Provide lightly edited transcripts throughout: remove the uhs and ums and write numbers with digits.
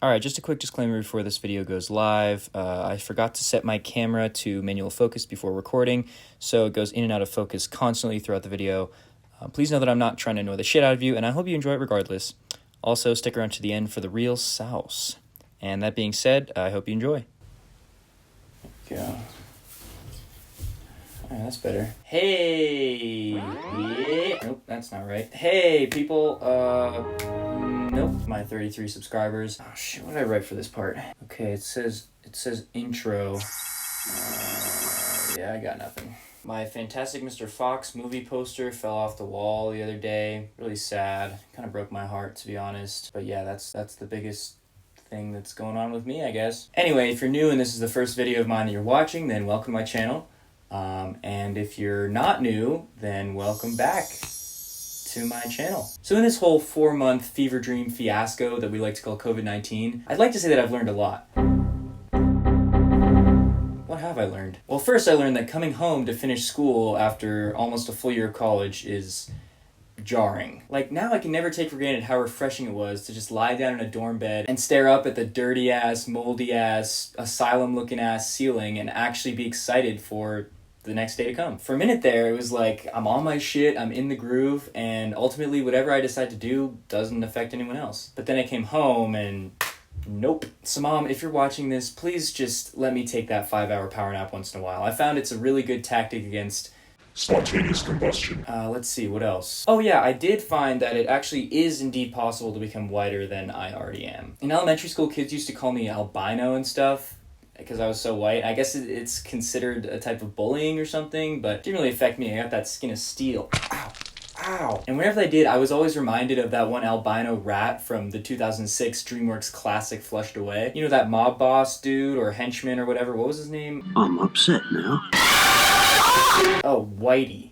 Alright, just a quick disclaimer before this video goes live. I forgot to set my camera to manual focus before recording, so it goes in and out of focus constantly throughout the video. Please know that I'm not trying to annoy the shit out of you, and I hope you enjoy it regardless. Also, stick around to the end for the real sauce. And that being said, I hope you enjoy. There we go. Alright, that's better. Hey! Yeah. Nope, that's not right. Hey, people, nope, my 33 subscribers. Oh shit, what did I write for this part? Okay, it says intro. Yeah, I got nothing. My Fantastic Mr. Fox movie poster fell off the wall the other day. Really sad. Kind of broke my heart, to be honest. But yeah, that's the biggest thing that's going on with me, I guess. Anyway, if you're new and this is the first video of mine that you're watching, then welcome to my channel. And if you're not new, then welcome back to my channel. So in this whole 4-month fever dream fiasco that we like to call COVID-19, I'd like to say that I've learned a lot. What have I learned? Well, first I learned that coming home to finish school after almost a full year of college is jarring. Like, now I can never take for granted how refreshing it was to just lie down in a dorm bed and stare up at the dirty-ass, moldy-ass, asylum-looking-ass ceiling and actually be excited for the next day to come. For a minute there, it was like, I'm on my shit, I'm in the groove, and ultimately whatever I decide to do doesn't affect anyone else. But then I came home and nope. So Mom, if you're watching this, please just let me take that 5-hour power nap once in a while. I found it's a really good tactic against spontaneous combustion. Let's see, what else? Oh yeah, I did find that it actually is indeed possible to become whiter than I already am. In elementary school, kids used to call me albino and stuff because I was so white. I guess it's considered a type of bullying or something, but it didn't really affect me. I got that skin of steel. Ow. Ow. And whenever I did, I was always reminded of that one albino rat from the 2006 DreamWorks classic Flushed Away. You know, that mob boss dude or henchman or whatever. What was his name? I'm upset now. Oh, Whitey.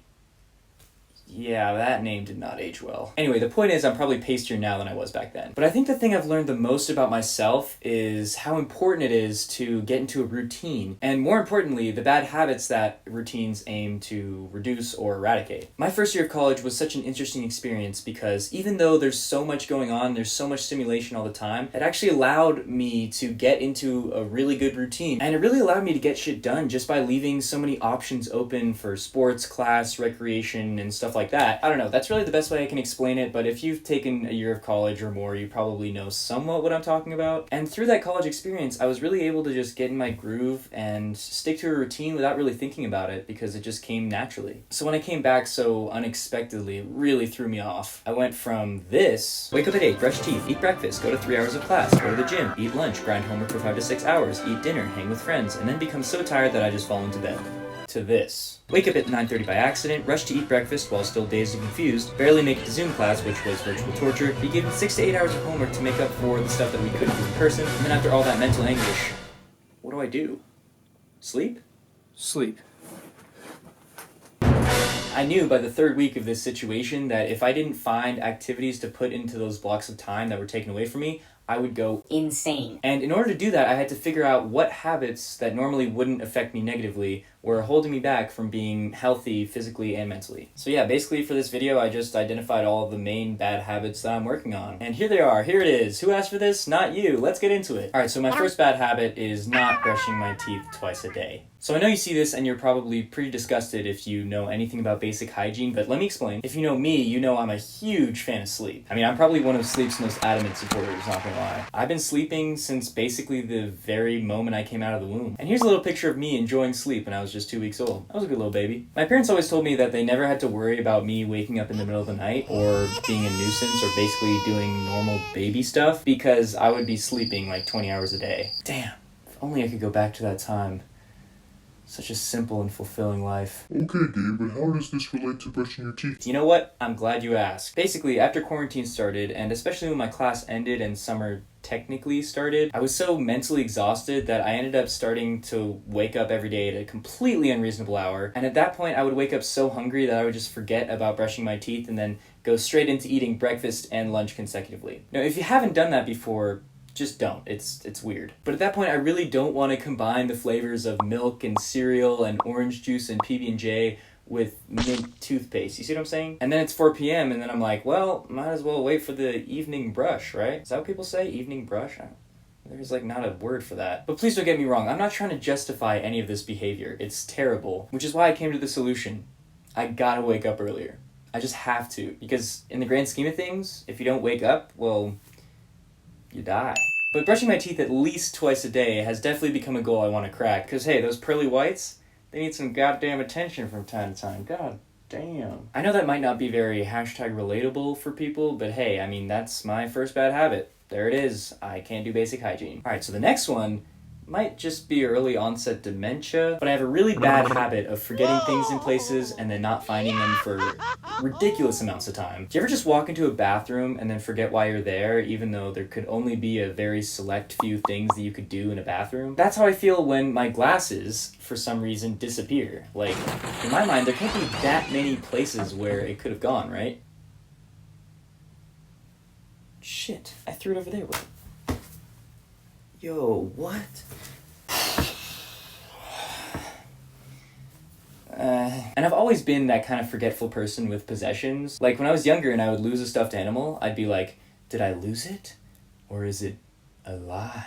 Yeah, that name did not age well. Anyway, the point is I'm probably pastier now than I was back then. But I think the thing I've learned the most about myself is how important it is to get into a routine, and more importantly, the bad habits that routines aim to reduce or eradicate. My first year of college was such an interesting experience because even though there's so much going on, there's so much stimulation all the time, it actually allowed me to get into a really good routine, and it really allowed me to get shit done just by leaving so many options open for sports, class, recreation, and stuff like that. I don't know, that's really the best way I can explain it, but if you've taken a year of college or more, you probably know somewhat what I'm talking about. And through that college experience, I was really able to just get in my groove and stick to a routine without really thinking about it because it just came naturally. So when I came back so unexpectedly, it really threw me off. I went from this: wake up at 8, brush teeth, eat breakfast, go to 3 hours of class, go to the gym, eat lunch, grind homework for 5 to 6 hours, eat dinner, hang with friends, and then become so tired that I just fall into bed. To this: wake up at 9:30 by accident, rush to eat breakfast while still dazed and confused, barely make it to Zoom class, which was virtual torture, be given 6 to 8 hours of homework to make up for the stuff that we couldn't do in person, and then after all that mental anguish, what do? Sleep? Sleep. I knew by the 3rd week of this situation that if I didn't find activities to put into those blocks of time that were taken away from me, I would go insane. And in order to do that, I had to figure out what habits that normally wouldn't affect me negatively were holding me back from being healthy physically and mentally. So yeah, basically for this video, I just identified all of the main bad habits that I'm working on. And here they are, here it is. Who asked for this? Not you. Let's get into it. All right, so my first bad habit is not brushing my teeth twice a day. So I know you see this and you're probably pretty disgusted if you know anything about basic hygiene, but let me explain. If you know me, you know I'm a huge fan of sleep. I mean, I'm probably one of sleep's most adamant supporters, not gonna lie. I've been sleeping since basically the very moment I came out of the womb. And here's a little picture of me enjoying sleep when I was just 2 weeks old. I was a good little baby. My parents always told me that they never had to worry about me waking up in the middle of the night or being a nuisance or basically doing normal baby stuff because I would be sleeping like 20 hours a day. Damn, if only I could go back to that time. Such a simple and fulfilling life. Okay, Gabe, but how does this relate to brushing your teeth? You know what? I'm glad you asked. Basically, after quarantine started, and especially when my class ended and summer technically started, I was so mentally exhausted that I ended up starting to wake up every day at a completely unreasonable hour. And at that point, I would wake up so hungry that I would just forget about brushing my teeth and then go straight into eating breakfast and lunch consecutively. Now, if you haven't done that before, just don't. It's weird. But at that point, I really don't want to combine the flavors of milk and cereal and orange juice and PB&J with mint toothpaste. You see what I'm saying? And then it's 4 p.m. and then I'm like, well, might as well wait for the evening brush, right? Is that what people say? Evening brush? There's like not a word for that. But please don't get me wrong, I'm not trying to justify any of this behavior. It's terrible, which is why I came to the solution. I gotta wake up earlier. I just have to, because in the grand scheme of things, if you don't wake up, well, you die. But brushing my teeth at least twice a day has definitely become a goal I want to crack, because hey, those pearly whites, they need some goddamn attention from time to time. God damn. I know that might not be very hashtag relatable for people, but hey, I mean, that's my first bad habit. There it is. I can't do basic hygiene. Alright, so the next one might just be early onset dementia, but I have a really bad habit of forgetting things in places and then not finding them for ridiculous amounts of time. Do you ever just walk into a bathroom and then forget why you're there, even though there could only be a very select few things that you could do in a bathroom? That's how I feel when my glasses, for some reason, disappear. Like, in my mind, there can't be that many places where it could have gone, right? Shit, I threw it over there. Wait. Yo, what? And I've always been that kind of forgetful person with possessions. Like, when I was younger and I would lose a stuffed animal, I'd be like, did I lose it? Or is it alive?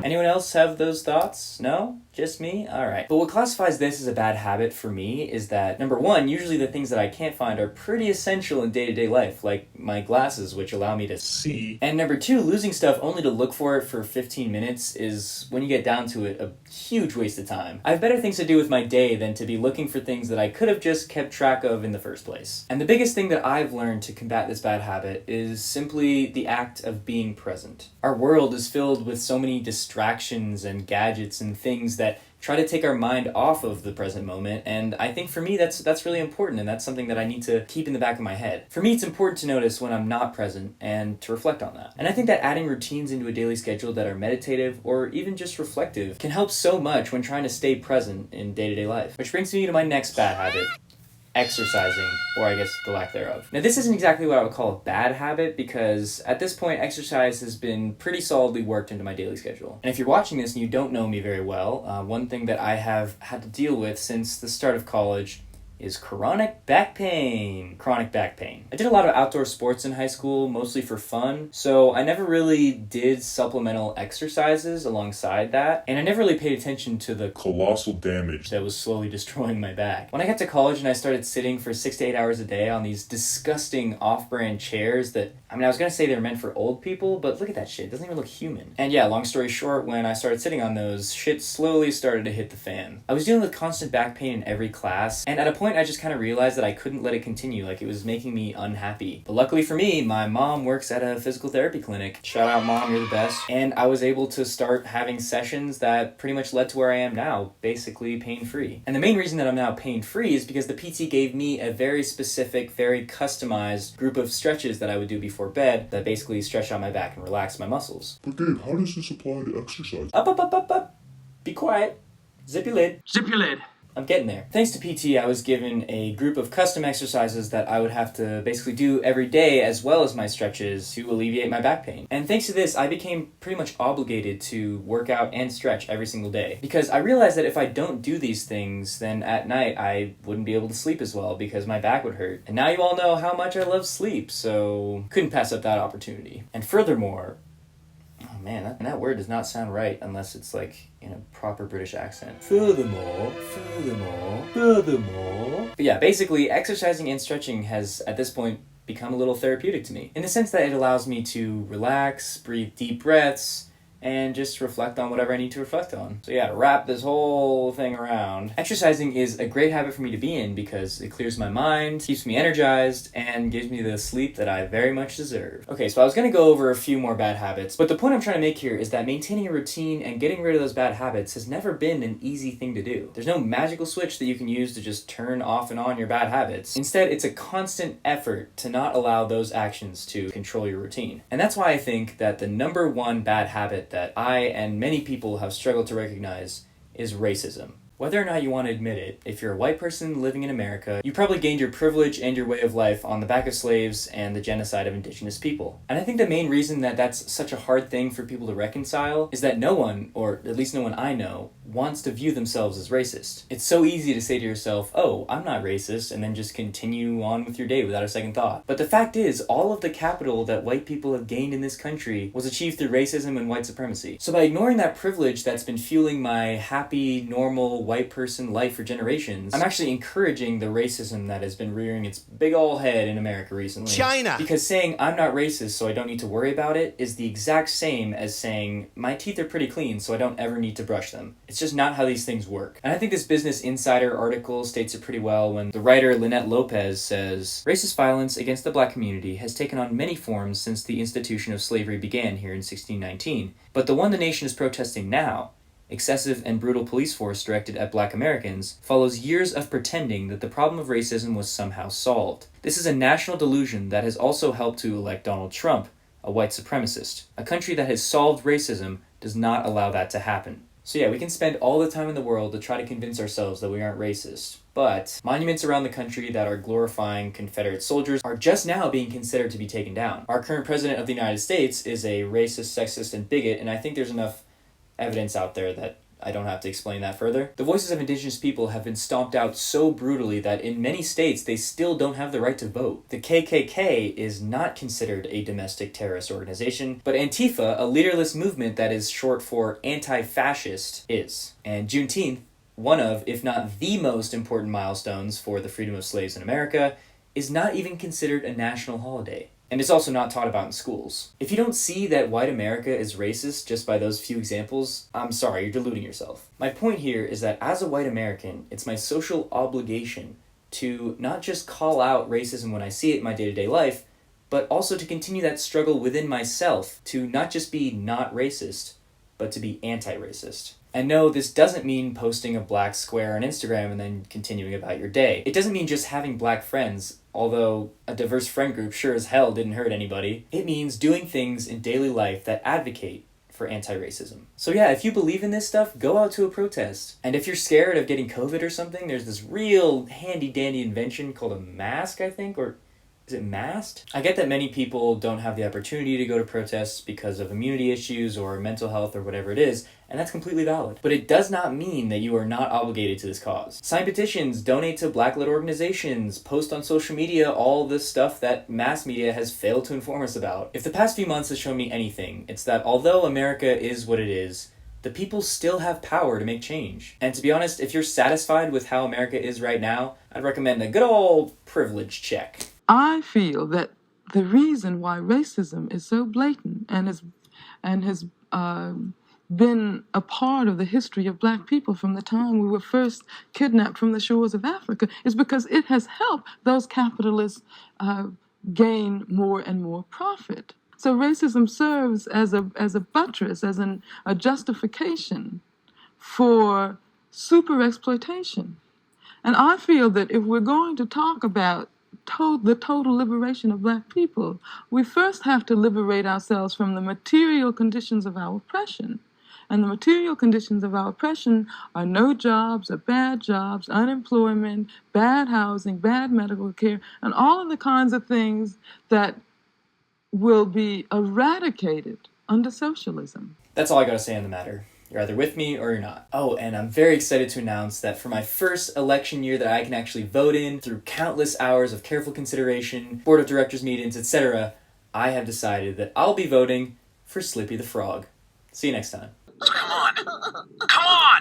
Anyone else have those thoughts? No? Just me? Alright. But what classifies this as a bad habit for me is that, number one, usually the things that I can't find are pretty essential in day-to-day life, like my glasses, which allow me to see. And number two, losing stuff only to look for it for 15 minutes is, when you get down to it, a huge waste of time. I have better things to do with my day than to be looking for things that I could have just kept track of in the first place. And the biggest thing that I've learned to combat this bad habit is simply the act of being present. Our world is filled with so many distractions and gadgets and things that try to take our mind off of the present moment, and I think for me that's really important, and that's something that I need to keep in the back of my head. For me, it's important to notice when I'm not present and to reflect on that. And I think that adding routines into a daily schedule that are meditative or even just reflective can help so much when trying to stay present in day-to-day life. Which brings me to my next bad habit. Exercising, or I guess the lack thereof. Now, this isn't exactly what I would call a bad habit, because at this point exercise has been pretty solidly worked into my daily schedule. And if you're watching this and you don't know me very well, one thing that I have had to deal with since the start of college is chronic back pain. Chronic back pain. I did a lot of outdoor sports in high school, mostly for fun, so I never really did supplemental exercises alongside that, and I never really paid attention to the Colossal damage that was slowly destroying my back. When I got to college and I started sitting for 6 to 8 hours a day on these disgusting off-brand chairs that, I mean, I was gonna say they were meant for old people, but look at that shit, it doesn't even look human. And yeah, long story short, when I started sitting on those, shit slowly started to hit the fan. I was dealing with constant back pain in every class, and at a point I just kind of realized that I couldn't let it continue, like it was making me unhappy. But luckily for me, my mom works at a physical therapy clinic. Shout out, Mom, you're the best. And I was able to start having sessions that pretty much led to where I am now, basically pain-free. And the main reason that I'm now pain-free is because the PT gave me a very specific, very customized group of stretches that I would do before bed that basically stretch out my back and relax my muscles. But Gabe, how does this apply to exercise? Up. Be quiet. Zip your lid. Zip your lid. I'm getting there. Thanks to PT, I was given a group of custom exercises that I would have to basically do every day, as well as my stretches, to alleviate my back pain. And thanks to this, I became pretty much obligated to work out and stretch every single day. Because I realized that if I don't do these things, then at night I wouldn't be able to sleep as well because my back would hurt. And now you all know how much I love sleep, so couldn't pass up that opportunity. And furthermore, oh man, that word does not sound right unless it's like in a proper British accent. Furthermore. But yeah, basically, exercising and stretching has, at this point, become a little therapeutic to me. In the sense that it allows me to relax, breathe deep breaths, and just reflect on whatever I need to reflect on. So yeah, to wrap this whole thing around, exercising is a great habit for me to be in because it clears my mind, keeps me energized, and gives me the sleep that I very much deserve. Okay, so I was gonna go over a few more bad habits, but the point I'm trying to make here is that maintaining a routine and getting rid of those bad habits has never been an easy thing to do. There's no magical switch that you can use to just turn off and on your bad habits. Instead, it's a constant effort to not allow those actions to control your routine. And that's why I think that the number one bad habit that I and many people have struggled to recognize is racism. Whether or not you want to admit it, if you're a white person living in America, you probably gained your privilege and your way of life on the back of slaves and the genocide of indigenous people. And I think the main reason that that's such a hard thing for people to reconcile is that no one, or at least no one I know, wants to view themselves as racist. It's so easy to say to yourself, oh, I'm not racist, and then just continue on with your day without a second thought. But the fact is, all of the capital that white people have gained in this country was achieved through racism and white supremacy. So by ignoring that privilege that's been fueling my happy, normal, white person life for generations, I'm actually encouraging the racism that has been rearing its big ol' head in America recently. China! Because saying I'm not racist so I don't need to worry about it is the exact same as saying my teeth are pretty clean so I don't ever need to brush them. It's just not how these things work. And I think this Business Insider article states it pretty well when the writer Lynette Lopez says, "Racist violence against the black community has taken on many forms since the institution of slavery began here in 1619. But the one the nation is protesting now, excessive and brutal police force directed at black Americans, follows years of pretending that the problem of racism was somehow solved. This is a national delusion that has also helped to elect Donald Trump, a white supremacist. A country that has solved racism does not allow that to happen." So yeah, we can spend all the time in the world to try to convince ourselves that we aren't racist. But monuments around the country that are glorifying Confederate soldiers are just now being considered to be taken down. Our current president of the United States is a racist, sexist, and bigot, and I think there's enough evidence out there that I don't have to explain that further. The voices of indigenous people have been stomped out so brutally that in many states they still don't have the right to vote. The KKK is not considered a domestic terrorist organization, but Antifa, a leaderless movement that is short for anti-fascist, is. And Juneteenth, one of, if not the most important milestones for the freedom of slaves in America, is not even considered a national holiday. And it's also not taught about in schools. If you don't see that white America is racist just by those few examples, I'm sorry, you're deluding yourself. My point here is that as a white American, it's my social obligation to not just call out racism when I see it in my day-to-day life, but also to continue that struggle within myself to not just be not racist, but to be anti-racist. And no, this doesn't mean posting a black square on Instagram and then continuing about your day. It doesn't mean just having black friends, although a diverse friend group sure as hell didn't hurt anybody. It means doing things in daily life that advocate for anti-racism. So yeah, if you believe in this stuff, go out to a protest. And if you're scared of getting COVID or something, there's this real handy-dandy invention called a mask, I think, or is it masked? I get that many people don't have the opportunity to go to protests because of immunity issues or mental health or whatever it is, and that's completely valid. But it does not mean that you are not obligated to this cause. Sign petitions, donate to black-led organizations, post on social media all this stuff that mass media has failed to inform us about. If the past few months has shown me anything, it's that although America is what it is, the people still have power to make change. And to be honest, if you're satisfied with how America is right now, I'd recommend a good old privilege check. I feel that the reason why racism is so blatant and has been a part of the history of black people from the time we were first kidnapped from the shores of Africa is because it has helped those capitalists gain more and more profit. So racism serves as a buttress, as a justification for super exploitation. And I feel that if we're going to talk about the total liberation of black people, we first have to liberate ourselves from the material conditions of our oppression. And the material conditions of our oppression are no jobs, or bad jobs, unemployment, bad housing, bad medical care, and all of the kinds of things that will be eradicated under socialism. That's all I gotta say on the matter. You're either with me or you're not. Oh, and I'm very excited to announce that for my first election year that I can actually vote in, through countless hours of careful consideration, board of directors meetings, etc., I have decided that I'll be voting for Slippy the Frog. See you next time. Come on! Come on!